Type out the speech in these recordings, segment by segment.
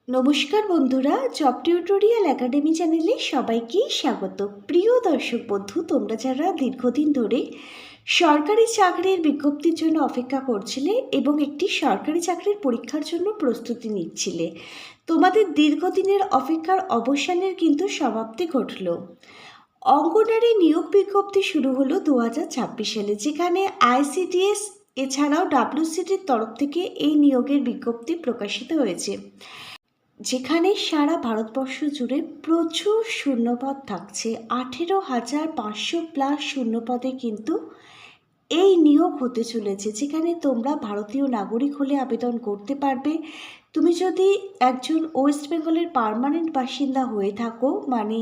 নমস্কার বন্ধুরা, job tutorial academy চ্যানেলে সবাইকে স্বাগত। প্রিয় দর্শক বন্ধু, তোমরা যারা দীর্ঘদিন ধরে সরকারি চাকরির বিজ্ঞপ্তির জন্য অপেক্ষা করছিলে এবং একটি সরকারি চাকরির পরীক্ষার জন্য প্রস্তুতি নিচ্ছিলে, তোমাদের দীর্ঘদিনের অপেক্ষার অবসানের কিন্তু সমাপ্তি ঘটল। অঙ্গনারী নিয়োগ বিজ্ঞপ্তি শুরু হলো 2026 সালে, যেখানে আইসিডিএস এছাড়াও ডাব্লিউসিডির তরফ থেকে এই নিয়োগের বিজ্ঞপ্তি প্রকাশিত হয়েছে, যেখানে সারা ভারতবর্ষ জুড়ে প্রচুর শূন্যপদ থাকছে। 18,500+ শূন্যপদে কিন্তু এই নিয়োগ হতে চলেছে, যেখানে তোমরা ভারতীয় নাগরিক হলে আবেদন করতে পারবে। তুমি যদি একজন ওয়েস্ট বেঙ্গলের পার্মানেন্ট বাসিন্দা হয়ে থাকো, মানে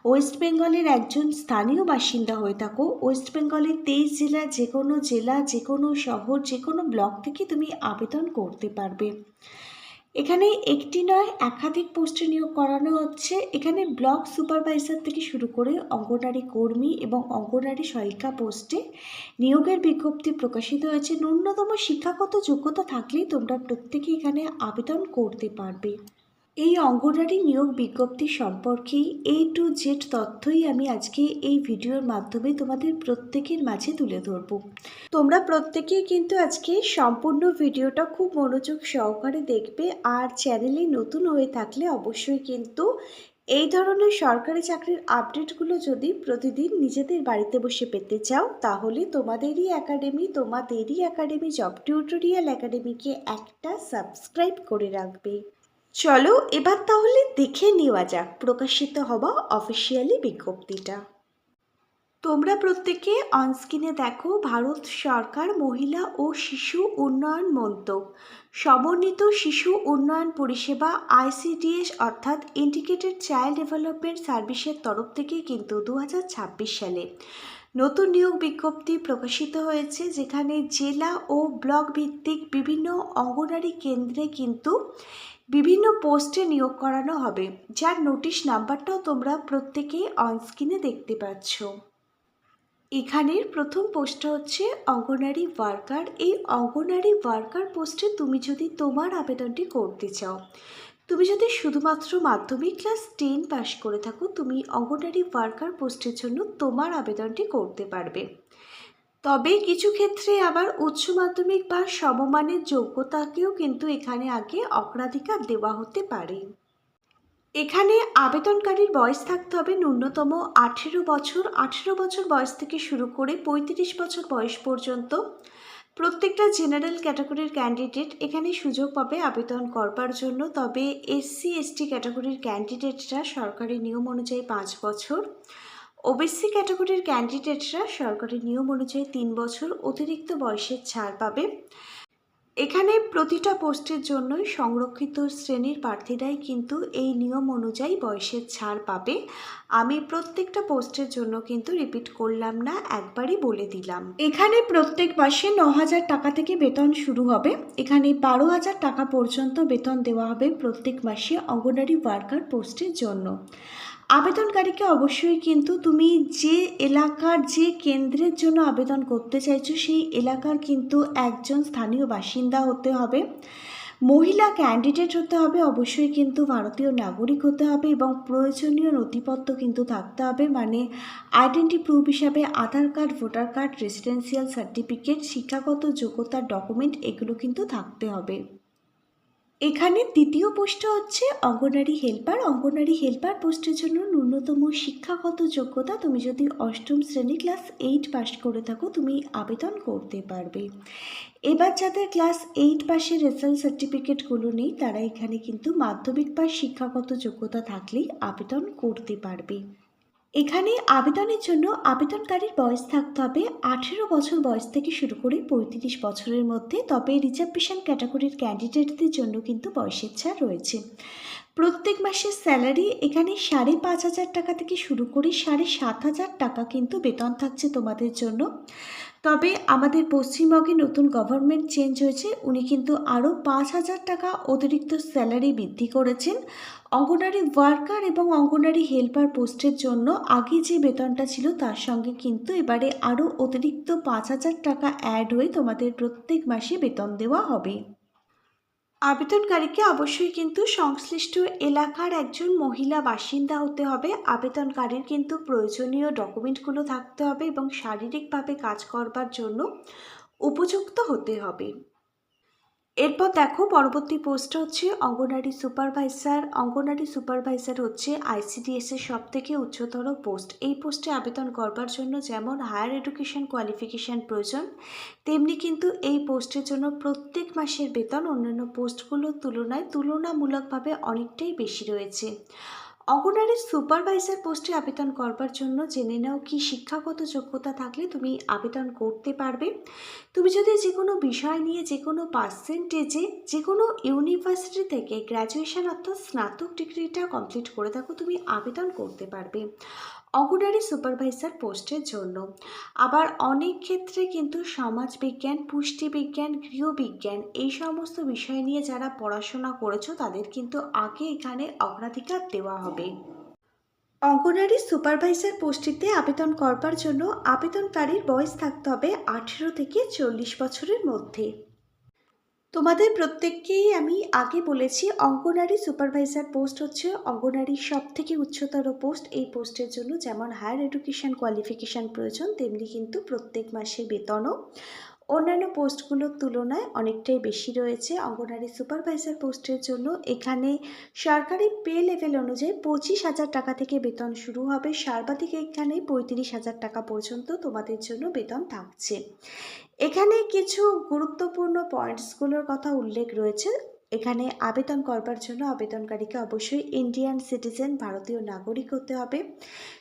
ওয়েস্ট বেঙ্গলের একজন স্থানীয় বাসিন্দা হয়ে থাকো, ওয়েস্ট বেঙ্গলের 23 জেলা, যে কোনো শহর, যে কোনো ব্লক থেকে তুমি আবেদন করতে পারবে। এখানে একটি নয়, একাধিক পোস্টে নিয়োগ করানো হচ্ছে। এখানে ব্লক সুপারভাইজার থেকে শুরু করে অঙ্গনারী কর্মী এবং অঙ্গনারী সহায়িকা পোস্টে নিয়োগের বিজ্ঞপ্তি প্রকাশিত হয়েছে। ন্যূনতম শিক্ষাগত যোগ্যতা থাকলেই তোমরা প্রত্যেকে এখানে আবেদন করতে পারবে। এই অঙ্গনারী নিয়োগ বিজ্ঞপ্তি সম্পর্কে A to Z তথ্যই আমি আজকে এই ভিডিওর মাধ্যমে তোমাদের প্রত্যেকের মাঝে তুলে ধরব। তোমরা প্রত্যেকেই কিন্তু আজকে সম্পূর্ণ ভিডিওটা খুব মনোযোগ সহকারে দেখবে। আর চ্যানেলে নতুন হয়ে থাকলে অবশ্যই কিন্তু এই ধরনের সরকারি চাকরির আপডেটগুলো যদি প্রতিদিন নিজেদের বাড়িতে বসে পেতে চাও, তাহলে তোমাদেরই একাডেমি জব টিউটোরিয়াল একাডেমিকে একটা সাবস্ক্রাইব করে রাখবে। চলো এবার তাহলে দেখে নেওয়া যাক প্রকাশিত হওয়া অফিসিয়ালি বিজ্ঞপ্তিটা। তোমরা প্রত্যেকে অনস্ক্রিনে দেখো, ভারত সরকার মহিলা ও শিশু উন্নয়ন মন্ত্রক সমন্বিত শিশু উন্নয়ন পরিষেবা আইসিডিএস অর্থাৎ ইন্টিগ্রেটেড চাইল্ড ডেভেলপমেন্ট সার্ভিসের তরফ থেকে কিন্তু 2026 সালে নতুন নিয়োগ বিজ্ঞপ্তি প্রকাশিত হয়েছে, যেখানে জেলা ও ব্লক ভিত্তিক বিভিন্ন অঙ্গনারী কেন্দ্রে কিন্তু বিভিন্ন পোস্টে নিয়োগ করানো হবে, যার নোটিশ নাম্বারটাও তোমরা প্রত্যেকে অনস্ক্রিনে দেখতে পাচ্ছ। এখানের প্রথম পোস্টটা হচ্ছে অঙ্গনারী ওয়ার্কার। এই অঙ্গনারী ওয়ার্কার পোস্টে তুমি যদি তোমার আবেদনটি করতে চাও, তুমি যদি শুধুমাত্র মাধ্যমিক ক্লাস 10 পাস করে থাকো, তুমি অঙ্গনারী ওয়ার্কার পোস্টের জন্য তোমার আবেদনটি করতে পারবে। তবে কিছু ক্ষেত্রে আবার উচ্চ মাধ্যমিক বা সমমানের যোগ্যতাকেও কিন্তু এখানে আগে অগ্রাধিকার দেওয়া হতে পারে। এখানে আবেদনকারীর বয়স থাকতে হবে ন্যূনতম 18 বছর। 18 বছর বয়স থেকে শুরু করে 35 বছর বয়স পর্যন্ত প্রত্যেকটা জেনারেল ক্যাটাগরির ক্যান্ডিডেট এখানে সুযোগ পাবে আবেদন করবার জন্য। তবে এসসি এসটি ক্যাটাগরির ক্যান্ডিডেটরা সরকারি নিয়ম অনুযায়ী 5 বছর, ওবিসি ক্যাটাগরির ক্যান্ডিডেটরা সরকারি নিয়ম অনুযায়ী 3 বছর অতিরিক্ত বয়সের ছাড় পাবে। এখানে প্রতিটা পোস্টের জন্যই সংরক্ষিত শ্রেণীর প্রার্থীরাই কিন্তু এই নিয়ম অনুযায়ী বয়সের ছাড় পাবে। আমি প্রত্যেকটা পোস্টের জন্য কিন্তু রিপিট করলাম না, একবারই বলে দিলাম। এখানে প্রত্যেক মাসে 9,000 টাকা থেকে বেতন শুরু হবে। এখানে 12,000 টাকা পর্যন্ত বেতন দেওয়া হবে প্রত্যেক মাসে অঙ্গনারী ওয়ার্কার পোস্টের জন্য। আবেদনকারীকে অবশ্যই কিন্তু তুমি যে এলাকার যে কেন্দ্রের জন্য আবেদন করতে চাইছো সেই এলাকার কিন্তু একজন স্থানীয় বাসিন্দা হতে হবে, মহিলা ক্যান্ডিডেট হতে হবে, অবশ্যই কিন্তু ভারতীয় নাগরিক হতে হবে এবং প্রয়োজনীয় নথিপত্র কিন্তু থাকতে হবে, মানে আইডেন্টি প্রুফ হিসাবে Aadhaar card, voter card, residential certificate, শিক্ষাগত যোগ্যতার ডকুমেন্ট এগুলো কিন্তু থাকতে হবে। এখানে দ্বিতীয় পোস্টটা হচ্ছে অঙ্গনারী হেল্পার। অঙ্গনারী হেল্পার পোস্টের জন্য ন্যূনতম শিক্ষাগত যোগ্যতা, তুমি যদি 8ম শ্রেণী ক্লাস 8 পাস করে থাকো তুমি আবেদন করতে পারবে। এবার যাদের ক্লাস 8 পাশের রেজাল্ট সার্টিফিকেটগুলো নেই, তারা এখানে কিন্তু মাধ্যমিক পাস শিক্ষাগত যোগ্যতা থাকলেই আবেদন করতে পারবে। এখানে আবেদনের জন্য আবেদনকারীর বয়স থাকতে হবে 18 বছর বয়স থেকে শুরু করে 35 বছরের মধ্যে। তবে রিজার্ভেশন ক্যাটাগরির ক্যান্ডিডেটদের জন্য কিন্তু বয়সের ছাড় রয়েছে। প্রত্যেক মাসের স্যালারি এখানে 5,500 টাকা থেকে শুরু করে 7,500 টাকা কিন্তু বেতন থাকছে তোমাদের জন্য। তবে আমাদের পশ্চিমবঙ্গে নতুন গভর্নমেন্ট চেঞ্জ হয়েছে, উনি কিন্তু আরও 5,000 টাকা অতিরিক্ত স্যালারি বৃদ্ধি করেছেন। অঙ্গনারী ওয়ার্কার এবং অঙ্গনারী হেল্পার পোস্টের জন্য আগে যে বেতনটা ছিল তার সঙ্গে কিন্তু এবারে আরও অতিরিক্ত 5,000 টাকা অ্যাড হয়ে তোমাদের প্রত্যেক মাসে বেতন দেওয়া হবে। আবেদনকারীকে অবশ্যই কিন্তু সংশ্লিষ্ট এলাকার একজন মহিলা বাসিন্দা হতে হবে। আবেদনকারীর কিন্তু প্রয়োজনীয় ডকুমেন্টগুলো থাকতে হবে এবং শারীরিকভাবে কাজ করবার জন্য উপযুক্ত হতে হবে। এরপর দেখো পরবর্তী পোস্টটা হচ্ছে অঙ্গনারী সুপারভাইজার। অঙ্গনারী সুপারভাইজার হচ্ছে আইসিডিএস এর সব থেকে উচ্চতর পোস্ট। এই পোস্টে আবেদন করবার জন্য যেমন হায়ার এডুকেশন কোয়ালিফিকেশান প্রয়োজন, তেমনি কিন্তু এই পোস্টের জন্য প্রত্যেক মাসের বেতন অন্যান্য পোস্টগুলোর তুলনায় তুলনামূলকভাবে অনেকটাই বেশি রয়েছে। অঙ্গনারী সুপারভাইজার পোস্টে আবেদন করবার জন্য জেনে নাও কি শিক্ষাগত যোগ্যতা থাকলে তুমি আবেদন করতে পারবে। তুমি যদি যে কোনো বিষয় নিয়ে যে কোনো পার্সেন্টেজে যে কোনো ইউনিভার্সিটি থেকে গ্র্যাজুয়েশন অর্থাৎ স্নাতক ডিগ্রিটা কমপ্লিট করে থাকো, তুমি আবেদন করতে পারবে অঙ্গনারী সুপারভাইজার পোস্টের জন্য। আবার অনেক ক্ষেত্রে কিন্তু সমাজবিজ্ঞান, পুষ্টিবিজ্ঞান, গৃহবিজ্ঞান এই সমস্ত বিষয় নিয়ে যারা পড়াশোনা করেছো তাদের কিন্তু আগে এখানে অগ্রাধিকার দেওয়া হবে। অঙ্গনারী সুপারভাইজার পোস্টটিতে আবেদন করবার জন্য আবেদনকারীর বয়স থাকতে হবে 18 থেকে 40 বছরের মধ্যে। তোমাদের প্রত্যেককেই আমি আগে বলেছি অঙ্গনারী সুপারভাইজার পোস্ট হচ্ছে অঙ্গনারীর সব থেকে উচ্চতর পোস্ট। এই পোস্টের জন্য যেমন হায়ার এডুকেশন কোয়ালিফিকেশান প্রয়োজন, তেমনি কিন্তু প্রত্যেক মাসের বেতনও অন্যান্য পোস্টগুলোর তুলনায় অনেকটাই বেশি রয়েছে। অঙ্গনারী সুপারভাইজার পোস্টের জন্য এখানে সরকারি পে লেভেল অনুযায়ী 25,000 টাকা থেকে বেতন শুরু হবে। সর্বাধিক এখানে 35,000 টাকা পর্যন্ত তোমাদের জন্য বেতন থাকছে। এখানে কিছু গুরুত্বপূর্ণ পয়েন্টসগুলোর কথা উল্লেখ রয়েছে। এখানে আবেদন করবার জন্য আবেদনকারীকে অবশ্যই ইন্ডিয়ান সিটিজেন, ভারতীয় নাগরিক হতে হবে।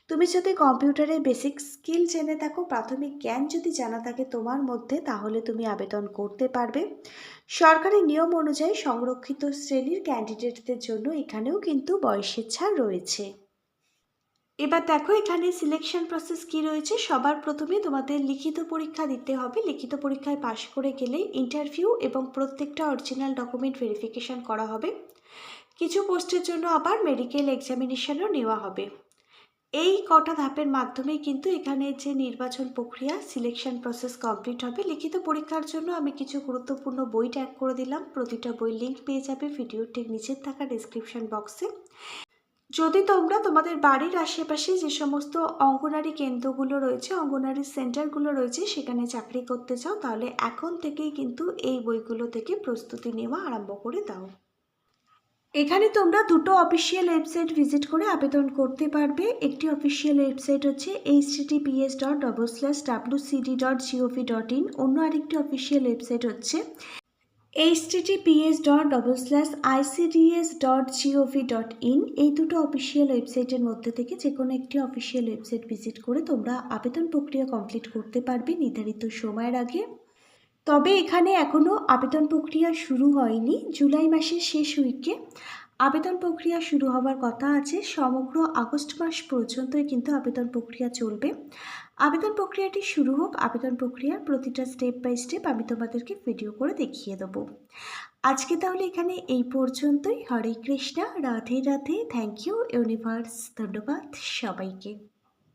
তুমি যদি কম্পিউটারের বেসিক স্কিল জেনে থাকো, প্রাথমিক জ্ঞান যদি জানা থাকে তোমার মধ্যে, তাহলে তুমি আবেদন করতে পারবে। সরকারি নিয়ম অনুযায়ী সংরক্ষিত শ্রেণীর ক্যান্ডিডেটদের জন্য এখানেও কিন্তু বয়সের ছাড় রয়েছে। এবার দেখো এখানে সিলেকশন প্রসেস কি রয়েছে। সবার প্রথমে তোমাদের লিখিত পরীক্ষা দিতে হবে। লিখিত পরীক্ষায় পাশ করে গেলে ইন্টারভিউ এবং প্রত্যেকটা অরিজিনাল ডকুমেন্ট ভেরিফিকেশন করা হবে। কিছু পোস্টের জন্য আবার মেডিকেল এক্সামিনেশনও নেওয়া হবে। এই কটা ধাপের মাধ্যমেই কিন্তু এখানে যে নির্বাচন প্রক্রিয়া, সিলেকশন প্রসেস কমপ্লিট হবে। লিখিত পরীক্ষার জন্য আমি কিছু গুরুত্বপূর্ণ বই ট্যাগ করে দিলাম। প্রতিটা বই লিঙ্ক পেয়ে যাবে ভিডিওর ঠিক নিচের থাকা ডেসক্রিপশন বক্সে। যদি তোমরা তোমাদের বাড়ির আশেপাশে যে সমস্ত অঙ্গনারী কেন্দ্রগুলো রয়েছে, অঙ্গনারী সেন্টারগুলো রয়েছে, সেখানে চাকরি করতে চাও, তাহলে এখন থেকেই কিন্তু এই বইগুলো থেকে প্রস্তুতি নেওয়া আরম্ভ করে দাও। এখানে তোমরা দুটো অফিসিয়াল ওয়েবসাইট ভিজিট করে আবেদন করতে পারবে। একটি অফিসিয়াল ওয়েবসাইট হচ্ছে https://wcd.gov.in। অন্য আরেকটি অফিসিয়াল ওয়েবসাইট হচ্ছে https://icds.gov.in। এই দুটো অফিসিয়াল ওয়েবসাইটের মধ্যে থেকে যে কোনো একটি অফিসিয়াল ওয়েবসাইট ভিজিট করে তোমরা আবেদন প্রক্রিয়া কমপ্লিট করতে পারবে নির্ধারিত সময়ের আগে। তবে এখানে এখনও আবেদন প্রক্রিয়া শুরু হয়নি। জুলাই মাসের শেষ উইকে আবেদন প্রক্রিয়া শুরু হওয়ার কথা আছে। সমগ্র আগস্ট মাস পর্যন্তই কিন্তু আবেদন প্রক্রিয়া চলবে। আবেদন প্রক্রিয়াটি শুরু হোক, আবেদন প্রক্রিয়ার প্রতিটা স্টেপ বাই স্টেপ আমি তোমাদেরকে ভিডিও করে দেখিয়ে দেবো। আজকে তাহলে এখানে এই পর্যন্তই। Hare Krishna, Radhe Radhe, thank you universe, ধন্যবাদ সবাইকে।